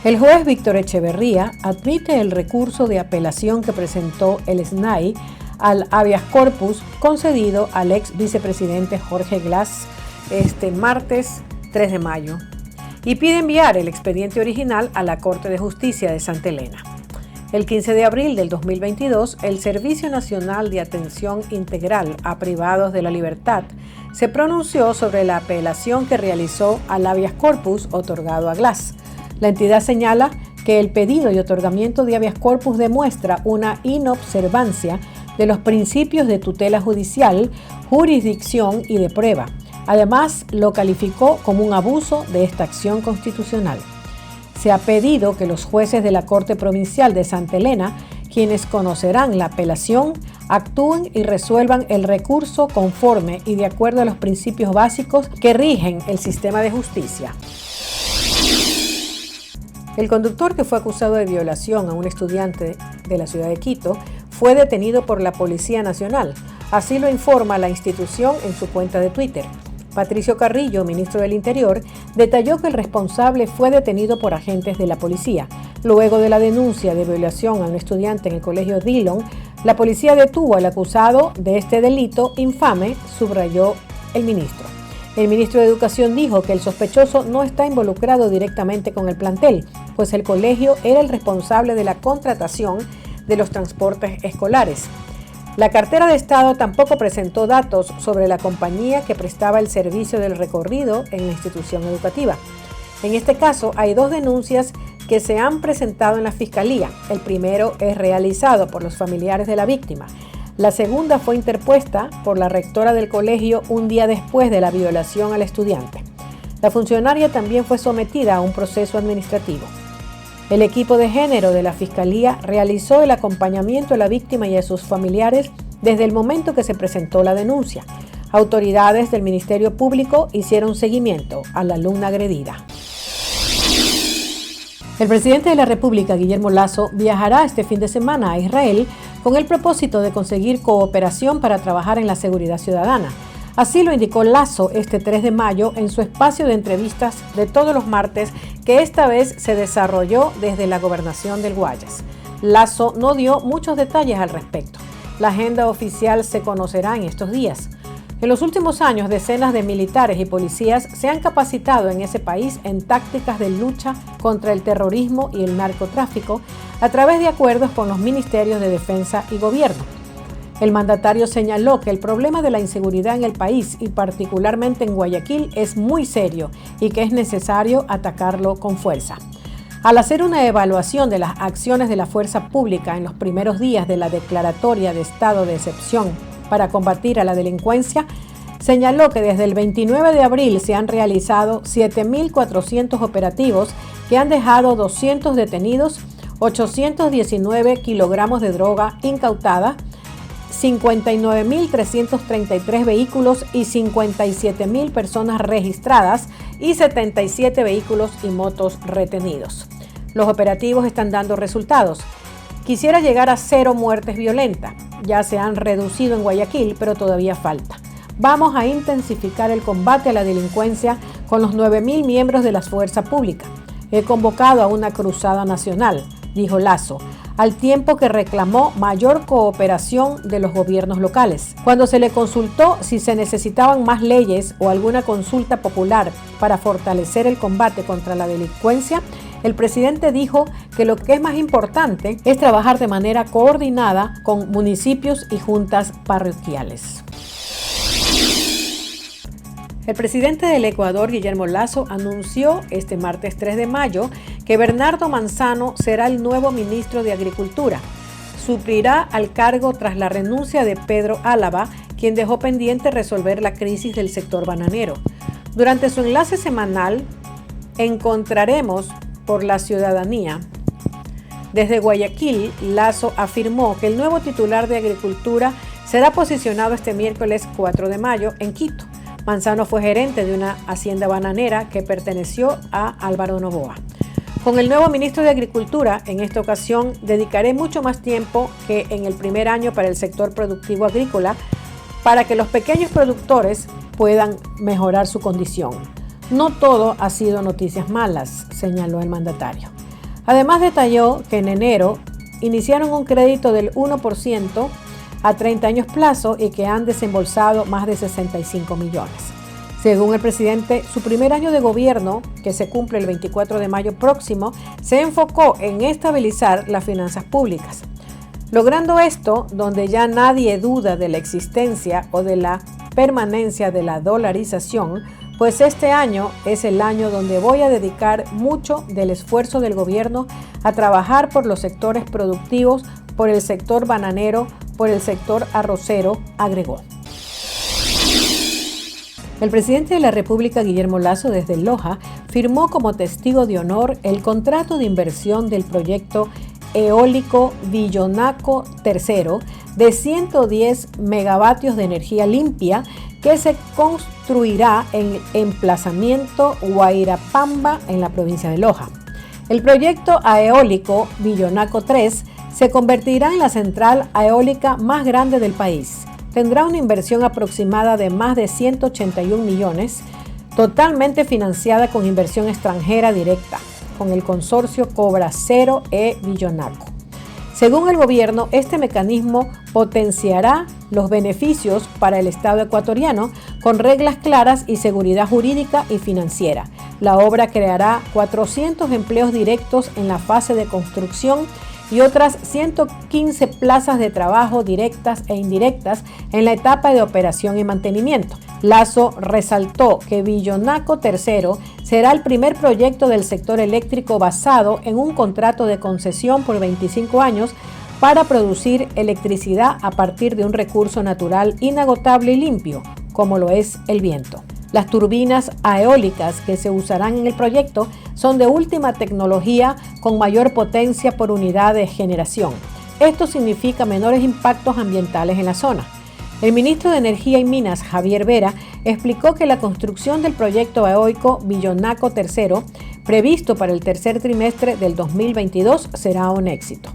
El juez Víctor Echeverría admite el recurso de apelación que presentó el SNAI al habeas corpus concedido al ex vicepresidente Jorge Glass este martes 3 de mayo y pide enviar el expediente original a la Corte de Justicia de Santa Elena. El 15 de abril del 2022, el Servicio Nacional de Atención Integral a Privados de la Libertad se pronunció sobre la apelación que realizó al habeas corpus otorgado a Glass. La entidad señala que el pedido y otorgamiento de habeas corpus demuestra una inobservancia de los principios de tutela judicial, jurisdicción y de prueba. Además, lo calificó como un abuso de esta acción constitucional. Se ha pedido que los jueces de la Corte Provincial de Santa Elena, quienes conocerán la apelación, actúen y resuelvan el recurso conforme y de acuerdo a los principios básicos que rigen el sistema de justicia. El conductor que fue acusado de violación a un estudiante de la ciudad de Quito fue detenido por la Policía Nacional. Así lo informa la institución en su cuenta de Twitter. Patricio Carrillo, ministro del Interior, detalló que el responsable fue detenido por agentes de la policía. Luego de la denuncia de violación a un estudiante en el colegio Dillon, la policía detuvo al acusado de este delito infame, subrayó el ministro. El ministro de Educación dijo que el sospechoso no está involucrado directamente con el plantel, pues el colegio era el responsable de la contratación de los transportes escolares. La cartera de Estado tampoco presentó datos sobre la compañía que prestaba el servicio del recorrido en la institución educativa. En este caso, hay dos denuncias que se han presentado en la Fiscalía. El primero es realizado por los familiares de la víctima. La segunda fue interpuesta por la rectora del colegio un día después de la violación al estudiante. La funcionaria también fue sometida a un proceso administrativo. El equipo de género de la Fiscalía realizó el acompañamiento a la víctima y a sus familiares desde el momento que se presentó la denuncia. Autoridades del Ministerio Público hicieron seguimiento a la alumna agredida. El presidente de la República, Guillermo Lasso, viajará este fin de semana a Israel con el propósito de conseguir cooperación para trabajar en la seguridad ciudadana. Así lo indicó Lasso este 3 de mayo en su espacio de entrevistas de todos los martes, que esta vez se desarrolló desde la gobernación del Guayas. Lasso no dio muchos detalles al respecto. La agenda oficial se conocerá en estos días. En los últimos años, decenas de militares y policías se han capacitado en ese país en tácticas de lucha contra el terrorismo y el narcotráfico a través de acuerdos con los ministerios de Defensa y Gobierno. El mandatario señaló que el problema de la inseguridad en el país y particularmente en Guayaquil es muy serio y que es necesario atacarlo con fuerza. Al hacer una evaluación de las acciones de la fuerza pública en los primeros días de la declaratoria de estado de excepción para combatir a la delincuencia, señaló que desde el 29 de abril se han realizado 7.400 operativos que han dejado 200 detenidos, 819 kilogramos de droga incautada, 59.333 vehículos y 57.000 personas registradas y 77 vehículos y motos retenidos. Los operativos están dando resultados. Quisiera llegar a 0 muertes violentas. Ya se han reducido en Guayaquil, pero todavía falta. Vamos a intensificar el combate a la delincuencia con los 9.000 miembros de la fuerza pública. He convocado a una cruzada nacional, dijo Lasso, al tiempo que reclamó mayor cooperación de los gobiernos locales. Cuando se le consultó si se necesitaban más leyes o alguna consulta popular para fortalecer el combate contra la delincuencia, el presidente dijo que lo que es más importante es trabajar de manera coordinada con municipios y juntas parroquiales. El presidente del Ecuador, Guillermo Lasso, anunció este martes 3 de mayo que Bernardo Manzano será el nuevo ministro de Agricultura. Suplirá al cargo tras la renuncia de Pedro Álava, quien dejó pendiente resolver la crisis del sector bananero. Durante su enlace semanal, Encontraremos por la Ciudadanía, desde Guayaquil, Lasso afirmó que el nuevo titular de Agricultura será posicionado este miércoles 4 de mayo en Quito. Manzano fue gerente de una hacienda bananera que perteneció a Álvaro Noboa. Con el nuevo ministro de Agricultura, en esta ocasión, dedicaré mucho más tiempo que en el primer año para el sector productivo agrícola, para que los pequeños productores puedan mejorar su condición. No todo ha sido noticias malas, señaló el mandatario. Además detalló que en enero iniciaron un crédito del 1% a 30 años plazo y que han desembolsado más de 65 millones. Según el presidente, su primer año de gobierno, que se cumple el 24 de mayo próximo, se enfocó en estabilizar las finanzas públicas. Logrando esto, donde ya nadie duda de la existencia o de la permanencia de la dolarización, pues este año es el año donde voy a dedicar mucho del esfuerzo del gobierno a trabajar por los sectores productivos, por el sector bananero, por el sector arrocero, agregó. El presidente de la República, Guillermo Lasso, desde Loja, firmó como testigo de honor el contrato de inversión del proyecto eólico Villonaco III de 110 megavatios de energía limpia que se construirá en el emplazamiento Guairapamba en la provincia de Loja. El proyecto eólico Villonaco III se convertirá en la central eólica más grande del país. Tendrá una inversión aproximada de más de 181 millones, totalmente financiada con inversión extranjera directa, con el consorcio Cobracero e Villonaco. Según el gobierno, este mecanismo potenciará los beneficios para el Estado ecuatoriano con reglas claras y seguridad jurídica y financiera. La obra creará 400 empleos directos en la fase de construcción y otras 115 plazas de trabajo directas e indirectas en la etapa de operación y mantenimiento. Lasso resaltó que Villonaco III será el primer proyecto del sector eléctrico basado en un contrato de concesión por 25 años para producir electricidad a partir de un recurso natural inagotable y limpio, como lo es el viento. Las turbinas eólicas que se usarán en el proyecto son de última tecnología con mayor potencia por unidad de generación. Esto significa menores impactos ambientales en la zona. El ministro de Energía y Minas, Javier Vera, explicó que la construcción del proyecto eólico Villonaco III, previsto para el tercer trimestre del 2022, será un éxito.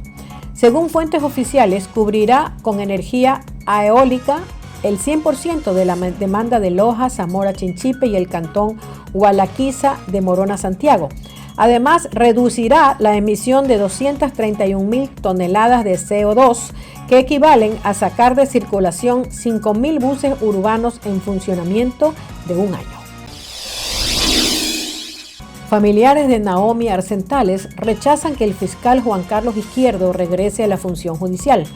Según fuentes oficiales, cubrirá con energía eólica el 100% de la demanda de Loja, Zamora, Chinchipe y el cantón Gualaquiza de Morona, Santiago. Además, reducirá la emisión de 231.000 toneladas de CO2, que equivalen a sacar de circulación 5.000 buses urbanos en funcionamiento de un año. Familiares de Naomi Arsentales rechazan que el fiscal Juan Carlos Izquierdo regrese a la función judicial.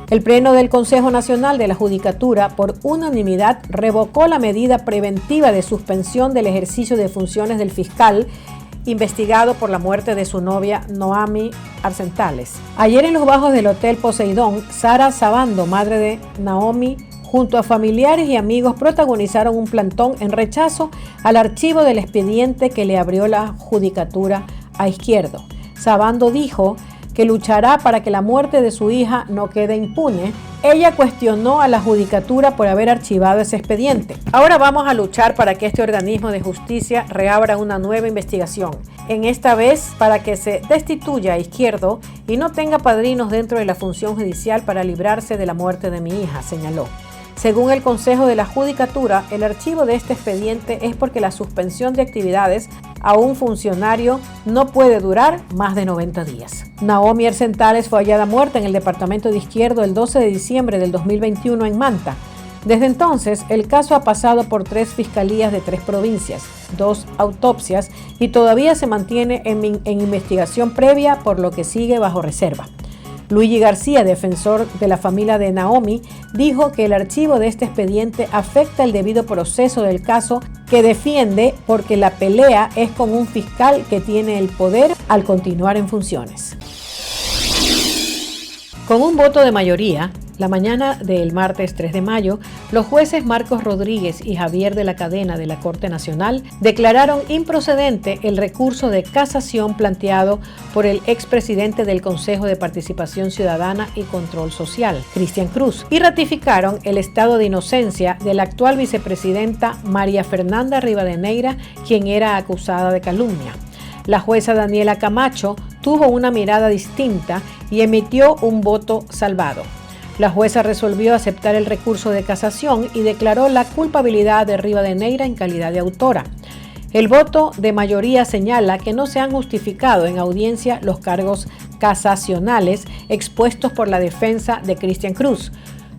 El Pleno del Consejo Nacional de la Judicatura, por unanimidad, revocó la medida preventiva de suspensión del ejercicio de funciones del fiscal investigado por la muerte de su novia Naomi Arsentales. Ayer en los bajos del Hotel Poseidón, Sara Sabando, madre de Naomi, junto a familiares y amigos protagonizaron un plantón en rechazo al archivo del expediente que le abrió la Judicatura a Izquierdo. Sabando dijo que luchará para que la muerte de su hija no quede impune. Ella cuestionó a la Judicatura por haber archivado ese expediente. Ahora vamos a luchar para que este organismo de justicia reabra una nueva investigación, en esta vez para que se destituya a Izquierdo y no tenga padrinos dentro de la función judicial para librarse de la muerte de mi hija, señaló. Según el Consejo de la Judicatura, el archivo de este expediente es porque la suspensión de actividades a un funcionario no puede durar más de 90 días. Naomi Arsentales fue hallada muerta en el departamento de Izquierdo el 12 de diciembre del 2021 en Manta. Desde entonces, el caso ha pasado por 3 fiscalías de 3 provincias, 2 autopsias y todavía se mantiene en investigación previa, por lo que sigue bajo reserva. Luigi García, defensor de la familia de Naomi, dijo que el archivo de este expediente afecta el debido proceso del caso que defiende porque la pelea es con un fiscal que tiene el poder al continuar en funciones. Con un voto de mayoría, la mañana del martes 3 de mayo, los jueces Marcos Rodríguez y Javier de la Cadena de la Corte Nacional declararon improcedente el recurso de casación planteado por el expresidente del Consejo de Participación Ciudadana y Control Social, Cristian Cruz, y ratificaron el estado de inocencia de la actual vicepresidenta María Fernanda Rivadeneira, quien era acusada de calumnia. La jueza Daniela Camacho tuvo una mirada distinta y emitió un voto salvado. La jueza resolvió aceptar el recurso de casación y declaró la culpabilidad de Rivadeneira en calidad de autora. El voto de mayoría señala que no se han justificado en audiencia los cargos casacionales expuestos por la defensa de Cristian Cruz.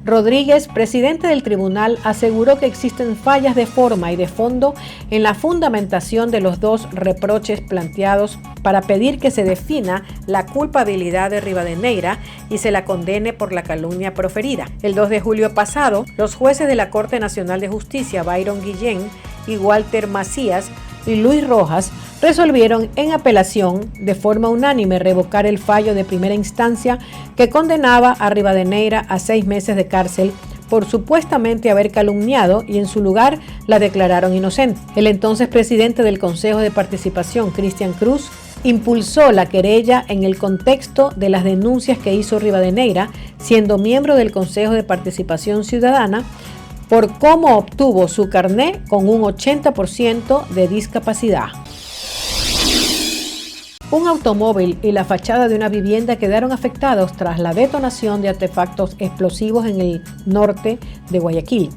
Rodríguez, presidente del tribunal, aseguró que existen fallas de forma y de fondo en la fundamentación de los dos reproches planteados para pedir que se defina la culpabilidad de Rivadeneira y se la condene por la calumnia proferida. El 2 de julio pasado, los jueces de la Corte Nacional de Justicia, Byron Guillén y Walter Macías y Luis Rojas, resolvieron en apelación de forma unánime revocar el fallo de primera instancia que condenaba a Rivadeneira a 6 meses de cárcel por supuestamente haber calumniado, y en su lugar la declararon inocente. El entonces presidente del Consejo de Participación, Cristian Cruz, impulsó la querella en el contexto de las denuncias que hizo Rivadeneira, siendo miembro del Consejo de Participación Ciudadana, por cómo obtuvo su carné con un 80% de discapacidad. Un automóvil y la fachada de una vivienda quedaron afectados tras la detonación de artefactos explosivos en el norte de Guayaquil.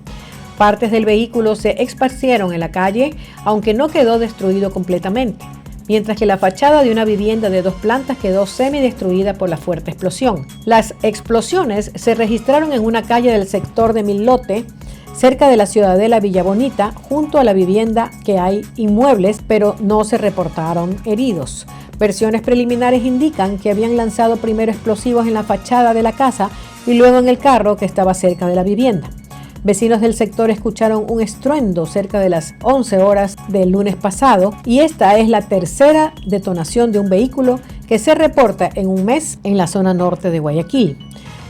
Partes del vehículo se esparcieron en la calle, aunque no quedó destruido completamente, mientras que la fachada de una vivienda de 2 plantas quedó semidestruida por la fuerte explosión. Las explosiones se registraron en una calle del sector de Milote, cerca de la Ciudadela Villa Bonita, junto a la vivienda que hay inmuebles, pero no se reportaron heridos. Versiones preliminares indican que habían lanzado primero explosivos en la fachada de la casa y luego en el carro que estaba cerca de la vivienda. Vecinos del sector escucharon un estruendo cerca de las 11 horas del lunes pasado, y esta es la tercera detonación de un vehículo que se reporta en un mes en la zona norte de Guayaquil.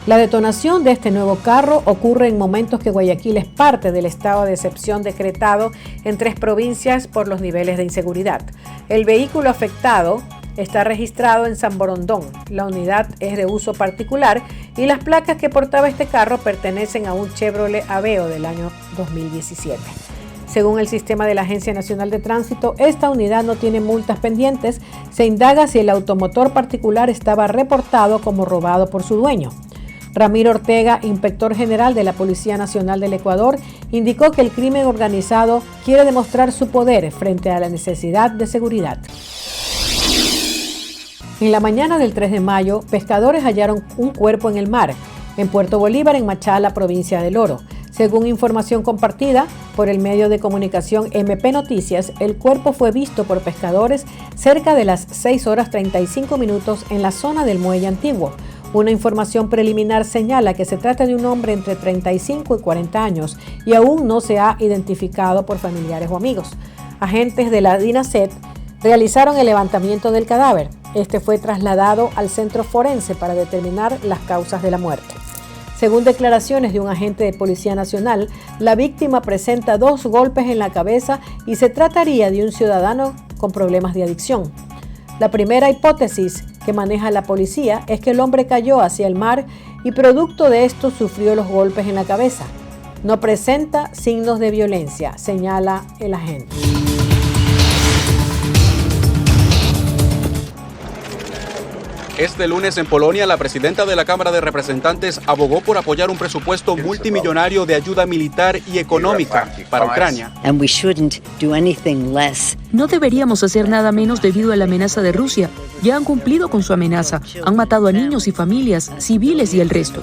La detonación de este nuevo carro ocurre en momentos que Guayaquil es parte del estado de excepción decretado en 3 provincias por los niveles de inseguridad. El vehículo afectado está registrado en San Borondón. La unidad es de uso particular y las placas que portaba este carro pertenecen a un Chevrolet Aveo del año 2017. Según el sistema de la Agencia Nacional de Tránsito, esta unidad no tiene multas pendientes. Se indaga si el automotor particular estaba reportado como robado por su dueño. Ramiro Ortega, inspector general de la Policía Nacional del Ecuador, indicó que el crimen organizado quiere demostrar su poder frente a la necesidad de seguridad. En la mañana del 3 de mayo, pescadores hallaron un cuerpo en el mar, en Puerto Bolívar, en Machala, provincia del Oro. Según información compartida por el medio de comunicación MP Noticias, el cuerpo fue visto por pescadores cerca de las 6 horas 35 minutos en la zona del Muelle Antiguo. Una información preliminar señala que se trata de un hombre entre 35 y 40 años y aún no se ha identificado por familiares o amigos. Agentes de la DINASET realizaron el levantamiento del cadáver. Este fue trasladado al centro forense para determinar las causas de la muerte. Según declaraciones de un agente de Policía Nacional, la víctima presenta 2 golpes en la cabeza y se trataría de un ciudadano con problemas de adicción. La primera hipótesis que maneja la policía es que el hombre cayó hacia el mar y producto de esto sufrió los golpes en la cabeza. No presenta signos de violencia, señala el agente. Este lunes en Polonia, la presidenta de la Cámara de Representantes abogó por apoyar un presupuesto multimillonario de ayuda militar y económica para Ucrania. No deberíamos hacer nada menos debido a la amenaza de Rusia. Ya han cumplido con su amenaza. Han matado a niños y familias, civiles y el resto.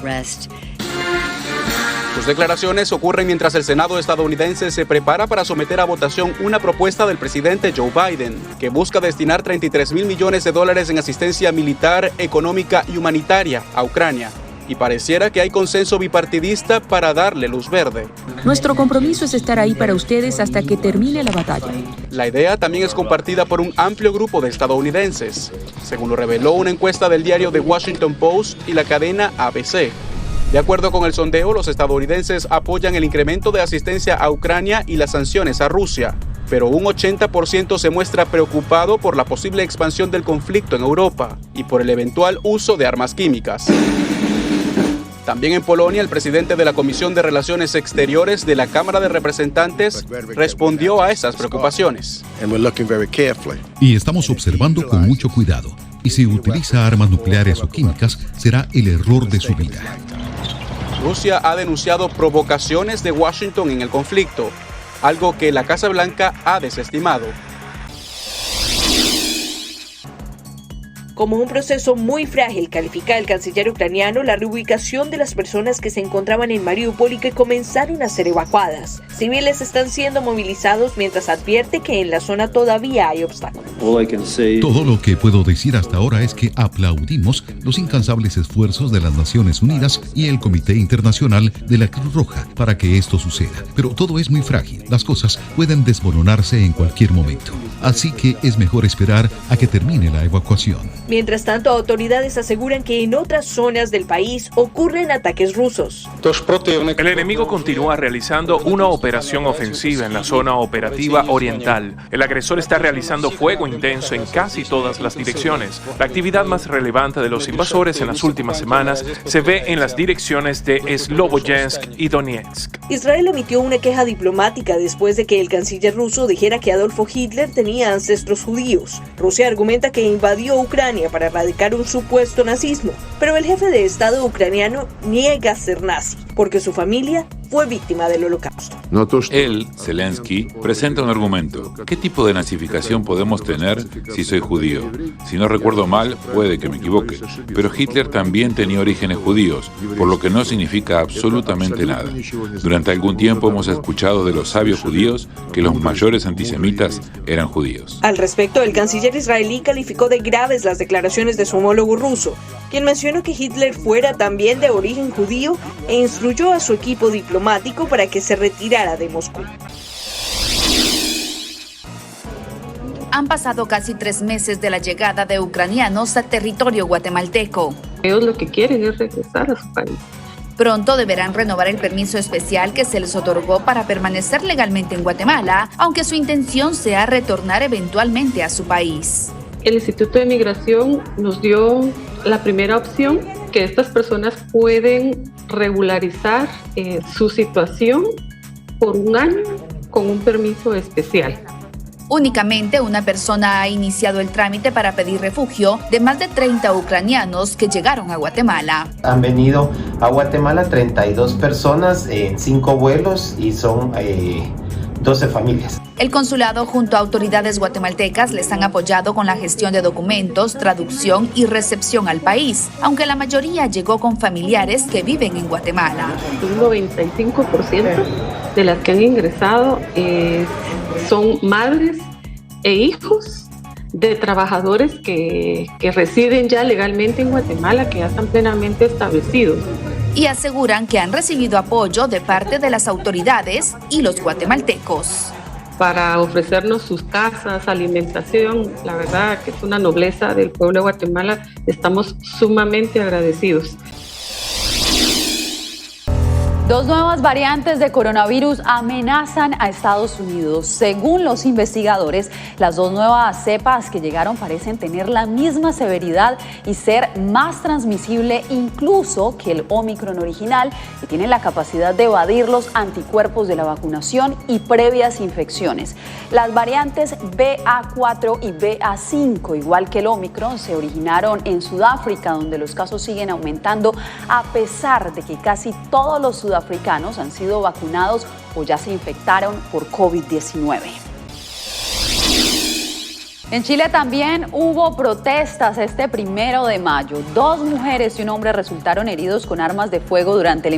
Sus declaraciones ocurren mientras el Senado estadounidense se prepara para someter a votación una propuesta del presidente Joe Biden que busca destinar $33,000 millones en asistencia militar, económica y humanitaria a Ucrania. Y pareciera que hay consenso bipartidista para darle luz verde. Nuestro compromiso es estar ahí para ustedes hasta que termine la batalla. La idea también es compartida por un amplio grupo de estadounidenses, según lo reveló una encuesta del diario The Washington Post y la cadena ABC. De acuerdo con el sondeo, los estadounidenses apoyan el incremento de asistencia a Ucrania y las sanciones a Rusia, pero un 80% se muestra preocupado por la posible expansión del conflicto en Europa y por el eventual uso de armas químicas. También en Polonia, el presidente de la Comisión de Relaciones Exteriores de la Cámara de Representantes respondió a esas preocupaciones. Y estamos observando con mucho cuidado. Y si utiliza armas nucleares o químicas, será el error de su vida. Rusia ha denunciado provocaciones de Washington en el conflicto, algo que la Casa Blanca ha desestimado. Como un proceso muy frágil, califica el canciller ucraniano la reubicación de las personas que se encontraban en Mariupol y que comenzaron a ser evacuadas. Civiles están siendo movilizados mientras advierte que en la zona todavía hay obstáculos. Todo lo que puedo decir hasta ahora es que aplaudimos los incansables esfuerzos de las Naciones Unidas y el Comité Internacional de la Cruz Roja para que esto suceda. Pero todo es muy frágil. Las cosas pueden desmoronarse en cualquier momento. Así que es mejor esperar a que termine la evacuación. Mientras tanto, autoridades aseguran que en otras zonas del país ocurren ataques rusos. El enemigo continúa realizando una operación ofensiva en la zona operativa oriental. El agresor está realizando fuego intenso en casi todas las direcciones. La actividad más relevante de los invasores en las últimas semanas se ve en las direcciones de Sloboyansk y Donetsk. Israel emitió una queja diplomática después de que el canciller ruso dijera que Adolfo Hitler tenía ancestros judíos. Rusia argumenta que invadió Ucrania para erradicar un supuesto nazismo, pero el jefe de Estado ucraniano niega ser nazi, porque su familia fue víctima del Holocausto. Él, Zelensky, presenta un argumento. ¿Qué tipo de nazificación podemos tener si soy judío? Si no recuerdo mal, puede que me equivoque, pero Hitler también tenía orígenes judíos, por lo que no significa absolutamente nada. Durante algún tiempo hemos escuchado de los sabios judíos que los mayores antisemitas eran judíos. Al respecto, el canciller israelí calificó de graves las declaraciones de su homólogo ruso, quien mencionó que Hitler fuera también de origen judío e instruyó a su equipo diplomático para que se retirara de Moscú. Han pasado casi 3 meses de la llegada de ucranianos a territorio guatemalteco. Ellos lo que quieren es regresar a su país. Pronto deberán renovar el permiso especial que se les otorgó para permanecer legalmente en Guatemala, aunque su intención sea retornar eventualmente a su país. El Instituto de Migración nos dio la primera opción, que estas personas pueden regularizar su situación por 1 año con un permiso especial. Únicamente una persona ha iniciado el trámite para pedir refugio de más de 30 ucranianos que llegaron a Guatemala. Han venido a Guatemala 32 personas en 5 vuelos y son 12 familias. El consulado junto a autoridades guatemaltecas les han apoyado con la gestión de documentos, traducción y recepción al país, aunque la mayoría llegó con familiares que viven en Guatemala. Un 95% de las que han ingresado son madres e hijos de trabajadores que residen ya legalmente en Guatemala, que ya están plenamente establecidos. Y aseguran que han recibido apoyo de parte de las autoridades y los guatemaltecos. Para ofrecernos sus casas, alimentación, la verdad que es una nobleza del pueblo de Guatemala, estamos sumamente agradecidos. 2 nuevas variantes de coronavirus amenazan a Estados Unidos. Según los investigadores, las 2 nuevas cepas que llegaron parecen tener la misma severidad y ser más transmisible incluso que el Omicron original, y tienen la capacidad de evadir los anticuerpos de la vacunación y previas infecciones. Las variantes BA4 y BA5, igual que el Omicron, se originaron en Sudáfrica, donde los casos siguen aumentando a pesar de que casi todos los sudafricanos han sido vacunados o ya se infectaron por COVID-19. En Chile también hubo protestas este 1 de mayo. 2 mujeres y un hombre resultaron heridos con armas de fuego durante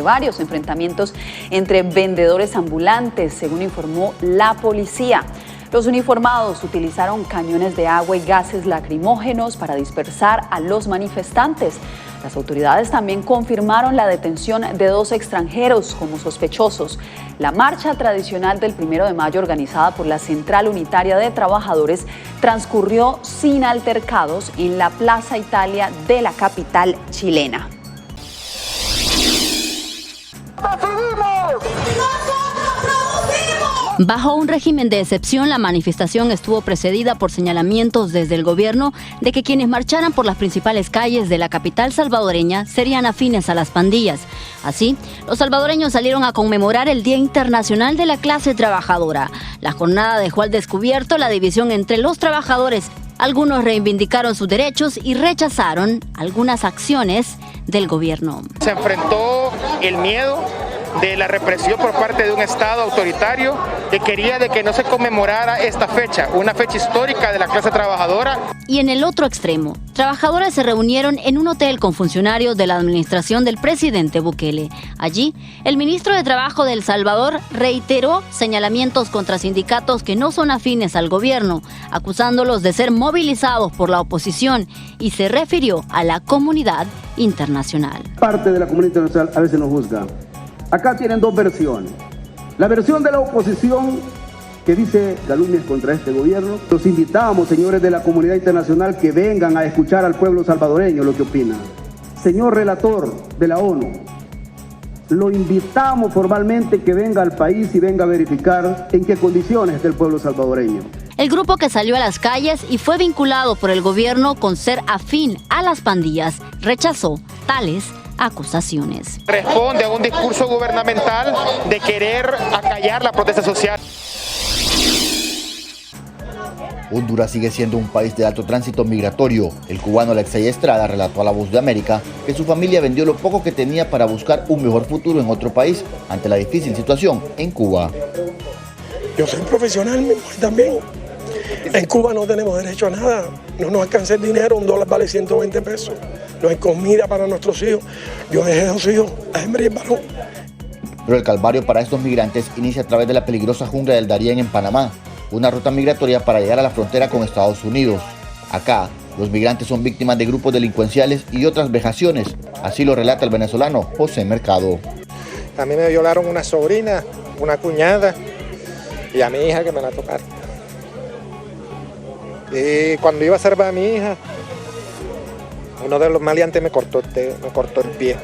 varios enfrentamientos entre vendedores ambulantes, según informó la policía. Los uniformados utilizaron cañones de agua y gases lacrimógenos para dispersar a los manifestantes. Las autoridades también confirmaron la detención de 2 extranjeros como sospechosos. La marcha tradicional del 1 de mayo, organizada por la Central Unitaria de Trabajadores, transcurrió sin altercados en la Plaza Italia de la capital chilena. Bajo un régimen de excepción, la manifestación estuvo precedida por señalamientos desde el gobierno de que quienes marcharan por las principales calles de la capital salvadoreña serían afines a las pandillas. Así, los salvadoreños salieron a conmemorar el Día Internacional de la Clase Trabajadora. La jornada dejó al descubierto la división entre los trabajadores. Algunos reivindicaron sus derechos y rechazaron algunas acciones del gobierno. Se enfrentó el miedo de la represión por parte de un Estado autoritario que quería de que no se conmemorara esta fecha, una fecha histórica de la clase trabajadora. Y en el otro extremo, trabajadores se reunieron en un hotel con funcionarios de la administración del presidente Bukele. Allí, el ministro de Trabajo de El Salvador reiteró señalamientos contra sindicatos que no son afines al gobierno, acusándolos de ser movilizados por la oposición, y se refirió a la comunidad internacional. Parte de la comunidad internacional a veces nos juzga. Acá tienen dos versiones. La versión de la oposición, que dice calumnias contra este gobierno. Los invitamos, señores de la comunidad internacional, que vengan a escuchar al pueblo salvadoreño lo que opina. Señor relator de la ONU, lo invitamos formalmente que venga al país y venga a verificar en qué condiciones está el pueblo salvadoreño. El grupo, que salió a las calles y fue vinculado por el gobierno con ser afín a las pandillas, rechazó tales acusaciones. Responde a un discurso gubernamental de querer acallar la protesta social. Honduras sigue siendo un país de alto tránsito migratorio. El cubano Alexei Estrada relató a La Voz de América que su familia vendió lo poco que tenía para buscar un mejor futuro en otro país ante la difícil situación en Cuba. Yo soy profesional, mi mujer también. En Cuba no tenemos derecho a nada. No nos alcanza el dinero, $1 vale 120 pesos. No hay comida para nuestros hijos. Yo dejé 2 hijos, la hembra y el varón. Pero el calvario para estos migrantes inicia a través de la peligrosa jungla del Darién en Panamá, una ruta migratoria para llegar a la frontera con Estados Unidos. Acá, los migrantes son víctimas de grupos delincuenciales y otras vejaciones. Así lo relata el venezolano José Mercado. A mí me violaron una sobrina, una cuñada y a mi hija, que me la tocaron. Y cuando iba a salvar a mi hija, uno de los maleantes me cortó el pie.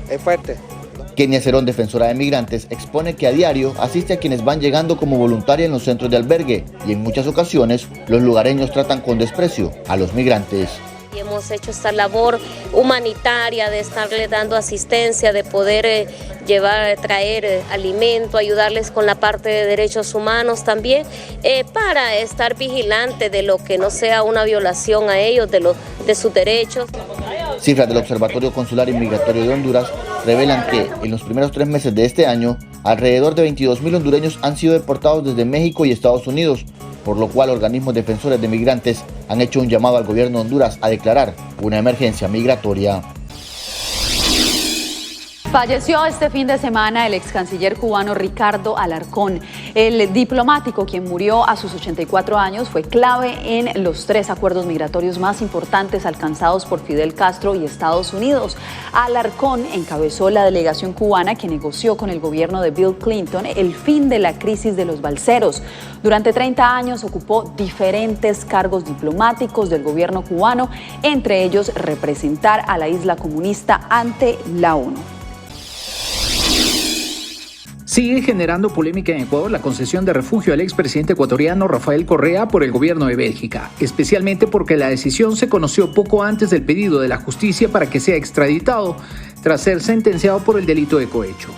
Es fuerte. Kenia Cerón, defensora de migrantes, expone que a diario asiste a quienes van llegando como voluntaria en los centros de albergue y en muchas ocasiones los lugareños tratan con desprecio a los migrantes. Y hemos hecho esta labor humanitaria de estarle dando asistencia, de poder traer alimento, ayudarles con la parte de derechos humanos también, para estar vigilante de lo que no sea una violación a ellos, de sus derechos. Cifras del Observatorio Consular y Migratorio de Honduras revelan que en los primeros 3 meses de este año, alrededor de 22.000 hondureños han sido deportados desde México y Estados Unidos, por lo cual organismos defensores de migrantes han hecho un llamado al gobierno de Honduras a declarar una emergencia migratoria. Falleció este fin de semana el ex canciller cubano Ricardo Alarcón. El diplomático, quien murió a sus 84 años, fue clave en los 3 acuerdos migratorios más importantes alcanzados por Fidel Castro y Estados Unidos. Alarcón encabezó la delegación cubana que negoció con el gobierno de Bill Clinton el fin de la crisis de los balseros. Durante 30 años ocupó diferentes cargos diplomáticos del gobierno cubano, entre ellos representar a la isla comunista ante la ONU. Sigue generando polémica en Ecuador la concesión de refugio al expresidente ecuatoriano Rafael Correa por el gobierno de Bélgica, especialmente porque la decisión se conoció poco antes del pedido de la justicia para que sea extraditado tras ser sentenciado por el delito de cohecho.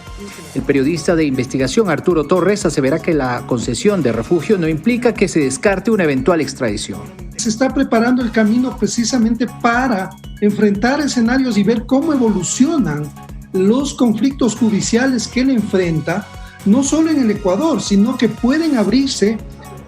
El periodista de investigación Arturo Torres asevera que la concesión de refugio no implica que se descarte una eventual extradición. Se está preparando el camino precisamente para enfrentar escenarios y ver cómo evolucionan los conflictos judiciales que él enfrenta, no solo en el Ecuador, sino que pueden abrirse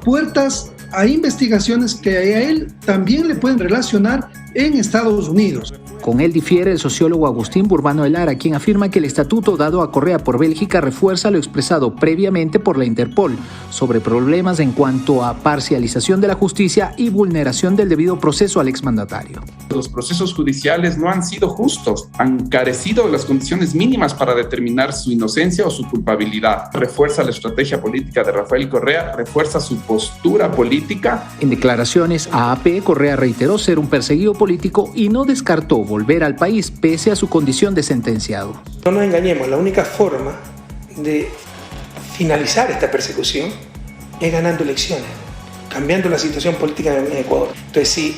puertas a investigaciones que a él también le pueden relacionar en Estados Unidos. Con él difiere el sociólogo Agustín Burbano de Lara, quien afirma que el estatuto dado a Correa por Bélgica refuerza lo expresado previamente por la Interpol sobre problemas en cuanto a parcialización de la justicia y vulneración del debido proceso al exmandatario. Los procesos judiciales no han sido justos, han carecido de las condiciones mínimas para determinar su inocencia o su culpabilidad. Refuerza la estrategia política de Rafael Correa, refuerza su postura política. En declaraciones a AP, Correa reiteró ser un perseguido político y no descartó volver al país pese a su condición de sentenciado. No nos engañemos, la única forma de finalizar esta persecución es ganando elecciones, cambiando la situación política en Ecuador. Entonces, si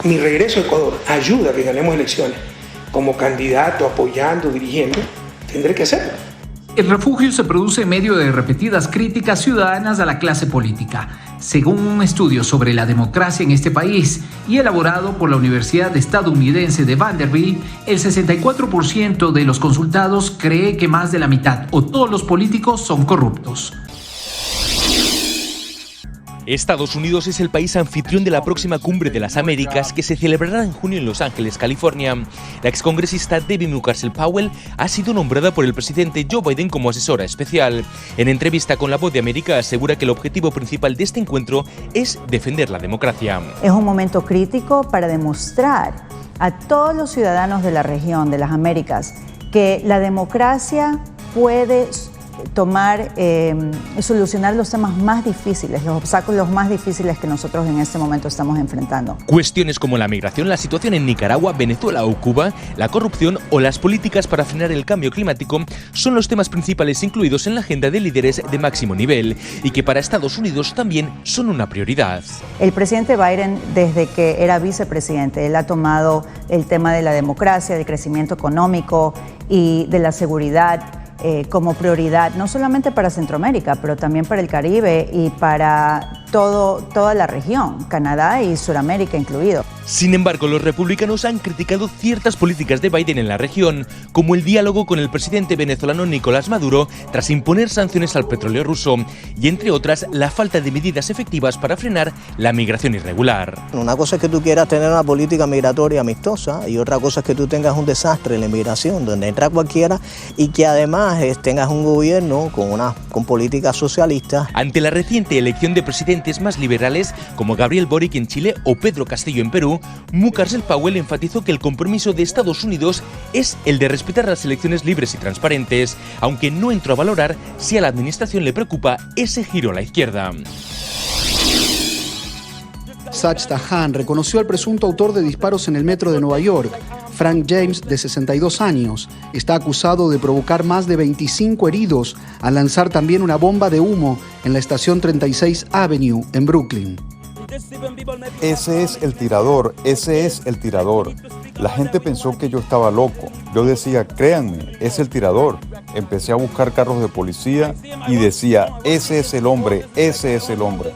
mi regreso a Ecuador ayuda a que ganemos elecciones como candidato, apoyando, dirigiendo, tendré que hacerlo. El refugio se produce en medio de repetidas críticas ciudadanas a la clase política. Según un estudio sobre la democracia en este país y elaborado por la Universidad Estadounidense de Vanderbilt, el 64% de los consultados cree que más de la mitad o todos los políticos son corruptos. Estados Unidos es el país anfitrión de la próxima Cumbre de las Américas que se celebrará en junio en Los Ángeles, California. La excongresista Debbie Mucarsel-Powell ha sido nombrada por el presidente Joe Biden como asesora especial. En entrevista con La Voz de América asegura que el objetivo principal de este encuentro es defender la democracia. Es un momento crítico para demostrar a todos los ciudadanos de la región, de las Américas, que la democracia puede tomar y solucionar los temas más difíciles, los obstáculos más difíciles que nosotros en este momento estamos enfrentando. Cuestiones como la migración, la situación en Nicaragua, Venezuela o Cuba, la corrupción o las políticas para frenar el cambio climático son los temas principales incluidos en la agenda de líderes de máximo nivel y que para Estados Unidos también son una prioridad. El presidente Biden, desde que era vicepresidente, él ha tomado el tema de la democracia, del crecimiento económico y de la seguridad como prioridad, no solamente para Centroamérica, pero también para el Caribe y para toda la región, Canadá y Sudamérica incluido. Sin embargo, los republicanos han criticado ciertas políticas de Biden en la región, como el diálogo con el presidente venezolano Nicolás Maduro tras imponer sanciones al petróleo ruso y, entre otras, la falta de medidas efectivas para frenar la migración irregular. Una cosa es que tú quieras tener una política migratoria amistosa y otra cosa es que tú tengas un desastre en la inmigración, donde entra cualquiera y que además tengas un gobierno con políticas socialistas. Ante la reciente elección de presidentes más liberales como Gabriel Boric en Chile o Pedro Castillo en Perú, Mucarsel-Powell enfatizó que el compromiso de Estados Unidos es el de respetar las elecciones libres y transparentes, aunque no entró a valorar si a la administración le preocupa ese giro a la izquierda. Sach Tahan reconoció al presunto autor de disparos en el metro de Nueva York. Frank James, de 62 años, está acusado de provocar más de 25 heridos al lanzar también una bomba de humo en la estación 36 Avenue en Brooklyn. Ese es el tirador, ese es el tirador. La gente pensó que yo estaba loco. Yo decía, créanme, es el tirador. Empecé a buscar carros de policía y decía, ese es el hombre, ese es el hombre.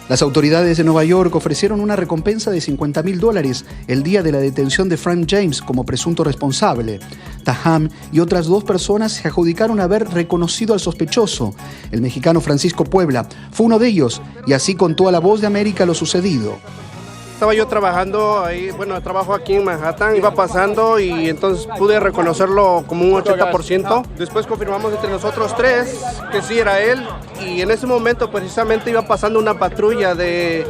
Las autoridades de Nueva York ofrecieron una recompensa de $50,000 el día de la detención de Frank James como presunto responsable. Taham y otras 2 personas se adjudicaron haber reconocido al sospechoso. El mexicano Francisco Puebla fue uno de ellos y así contó a La Voz de América lo sucedido. Estaba yo trabajando ahí, trabajo aquí en Manhattan, iba pasando y entonces pude reconocerlo como un 80%. Después confirmamos entre nosotros 3 que sí era él y en ese momento precisamente iba pasando una patrulla de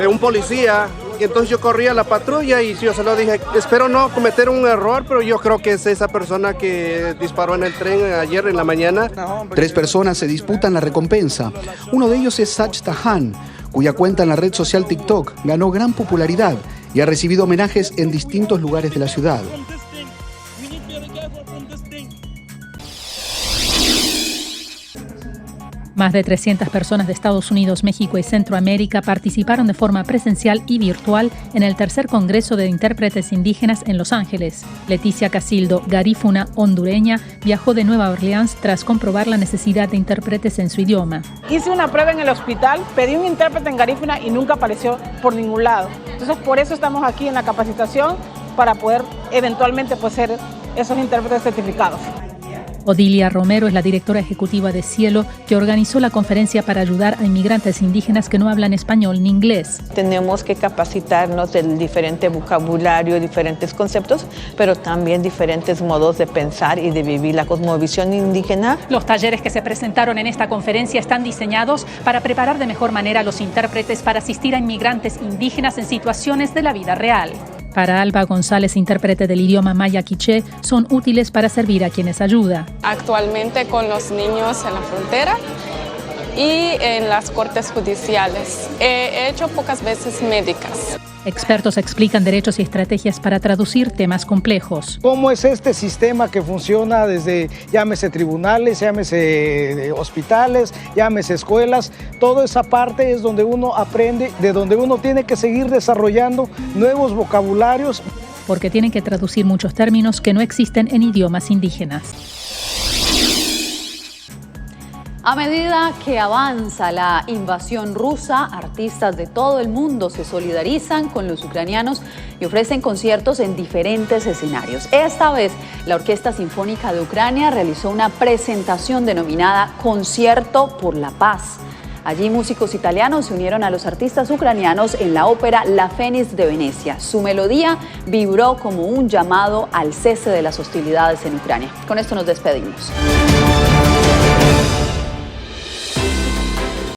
un policía y entonces yo corrí a la patrulla y yo se lo dije, espero no cometer un error, pero yo creo que es esa persona que disparó en el tren ayer en la mañana. 3 personas se disputan la recompensa. Uno de ellos es Sach Tahan, cuya cuenta en la red social TikTok ganó gran popularidad y ha recibido homenajes en distintos lugares de la ciudad. Más de 300 personas de Estados Unidos, México y Centroamérica participaron de forma presencial y virtual en el tercer Congreso de Intérpretes Indígenas en Los Ángeles. Leticia Casildo, garífuna hondureña, viajó de Nueva Orleans tras comprobar la necesidad de intérpretes en su idioma. Hice una prueba en el hospital, pedí un intérprete en garífuna y nunca apareció por ningún lado. Entonces, por eso estamos aquí en la capacitación, para poder eventualmente ser esos intérpretes certificados. Odilia Romero es la directora ejecutiva de Cielo, que organizó la conferencia para ayudar a inmigrantes indígenas que no hablan español ni inglés. Tenemos que capacitarnos del diferente vocabulario, diferentes conceptos, pero también diferentes modos de pensar y de vivir la cosmovisión indígena. Los talleres que se presentaron en esta conferencia están diseñados para preparar de mejor manera a los intérpretes para asistir a inmigrantes indígenas en situaciones de la vida real. Para Alba González, intérprete del idioma maya quiché, son útiles para servir a quienes ayuda. Actualmente con los niños en la frontera y en las cortes judiciales. He hecho pocas veces médicas. Expertos explican derechos y estrategias para traducir temas complejos. ¿Cómo es este sistema que funciona desde, llámese tribunales, llámese hospitales, llámese escuelas? Toda esa parte es donde uno aprende, de donde uno tiene que seguir desarrollando nuevos vocabularios. Porque tienen que traducir muchos términos que no existen en idiomas indígenas. A medida que avanza la invasión rusa, artistas de todo el mundo se solidarizan con los ucranianos y ofrecen conciertos en diferentes escenarios. Esta vez, la Orquesta Sinfónica de Ucrania realizó una presentación denominada Concierto por la Paz. Allí músicos italianos se unieron a los artistas ucranianos en la ópera La Fénix de Venecia. Su melodía vibró como un llamado al cese de las hostilidades en Ucrania. Con esto nos despedimos.